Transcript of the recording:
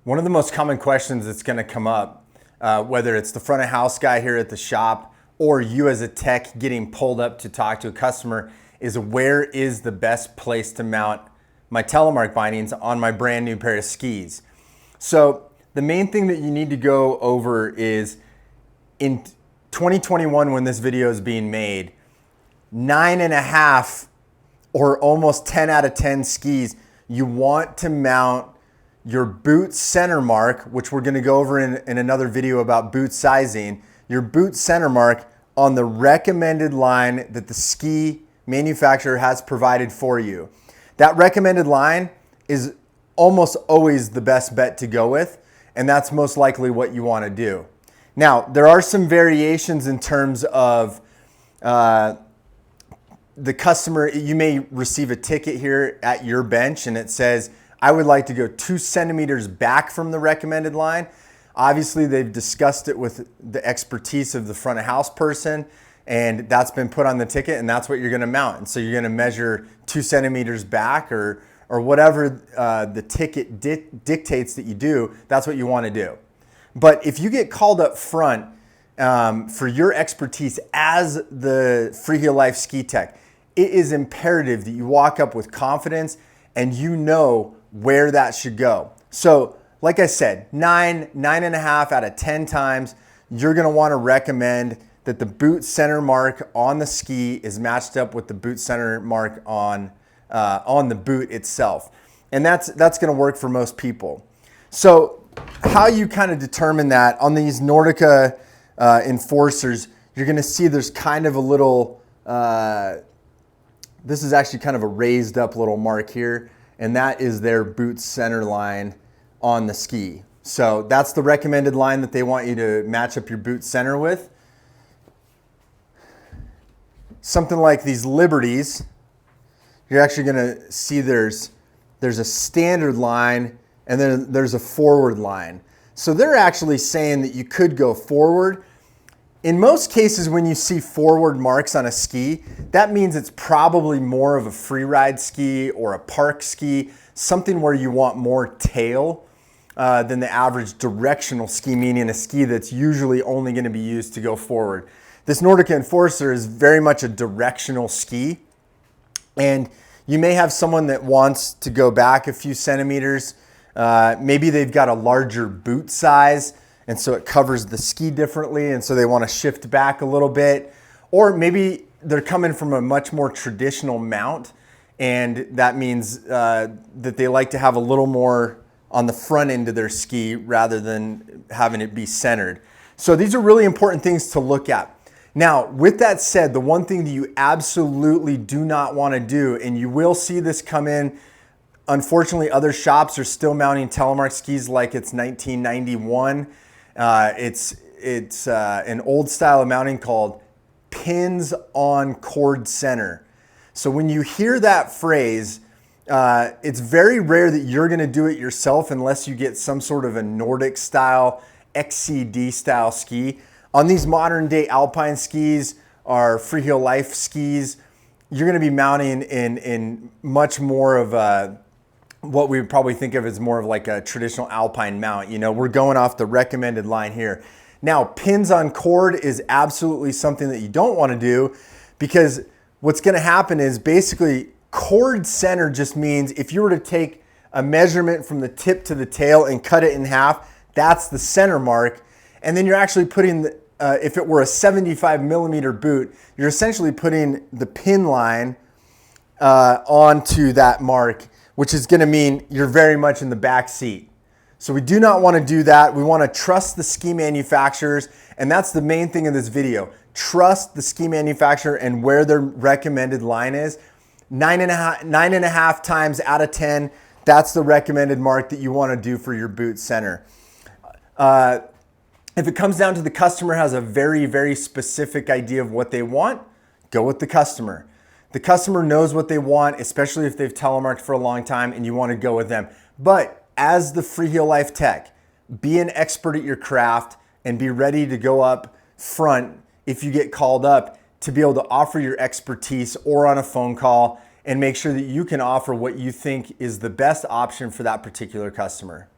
One of the most common questions that's going to come up, whether it's the front of house guy here at the shop or you as a tech getting pulled up to talk to a customer, is where is the best place to mount my Telemark bindings on my brand new pair of skis. So the main thing that you need to go over is in 2021, when this video is being made, 9.5 or almost 10 out of 10 skis, you want to mount your boot center mark, which we're going to go over in another video about boot sizing, your boot center mark on the recommended line that the ski manufacturer has provided for you. That recommended line is almost always the best bet to go with, and that's most likely what you want to do. Now, there are some variations in terms of the customer. You may receive a ticket here at your bench and it says, I would like to go 2 centimeters back from the recommended line. Obviously, they've discussed it with the expertise of the front of house person, and that's been put on the ticket, and that's what you're gonna mount. And so you're gonna measure 2 centimeters back or whatever the ticket dictates that you do, that's what you wanna do. But if you get called up front for your expertise as the Freeheel Life Ski Tech, it is imperative that you walk up with confidence and you know where that should go. So like I said, 9.5 out of 10 times, you're gonna wanna recommend that the boot center mark on the ski is matched up with the boot center mark on the boot itself. And that's gonna work for most people. So how you kind of determine that on these Nordica enforcers, you're gonna see there's kind of a little, this is actually kind of a raised up little mark here, and that is their boot center line on the ski. So that's the recommended line that they want you to match up your boot center with. Something like these Liberties, you're actually gonna see there's a standard line and then there's a forward line. So they're actually saying that you could go forward. In most cases, when you see forward marks on a ski, that means it's probably more of a free ride ski or a park ski, something where you want more tail than the average directional ski, meaning a ski that's usually only going to be used to go forward. This Nordica Enforcer is very much a directional ski, and you may have someone that wants to go back a few centimeters. Maybe they've got a larger boot size, and so it covers the ski differently, and so they want to shift back a little bit. Or maybe they're coming from a much more traditional mount, and that means that they like to have a little more on the front end of their ski rather than having it be centered. So these are really important things to look at. Now, with that said, the one thing that you absolutely do not want to do, and you will see this come in, unfortunately, other shops are still mounting Telemark skis like it's 1991. It's an old style of mounting called pins on cord center. So when you hear that phrase, it's very rare that you're gonna do it yourself unless you get some sort of a Nordic style, XCD style ski. On these modern day alpine skis, or Freeheel Life skis, you're gonna be mounting in much more of a, what we would probably think of as more of like a traditional alpine mount. You know, we're going off the recommended line here. Now, pins on cord is absolutely something that you don't want to do, because what's going to happen is basically cord center just means if you were to take a measurement from the tip to the tail and cut it in half, that's the center mark. And then you're actually putting, if it were a 75 millimeter boot, you're essentially putting the pin line onto that mark, which is going to mean you're very much in the back seat. So we do not want to do that. We want to trust the ski manufacturers, and that's the main thing in this video. Trust the ski manufacturer and where their recommended line is. 9.5 times out of 10, that's the recommended mark that you want to do for your boot center. If it comes down to the customer has a very, very specific idea of what they want, go with the customer. The customer knows what they want, especially if they've telemarked for a long time and you want to go with them. But as the Freeheel Life Tech, be an expert at your craft and be ready to go up front if you get called up to be able to offer your expertise or on a phone call and make sure that you can offer what you think is the best option for that particular customer.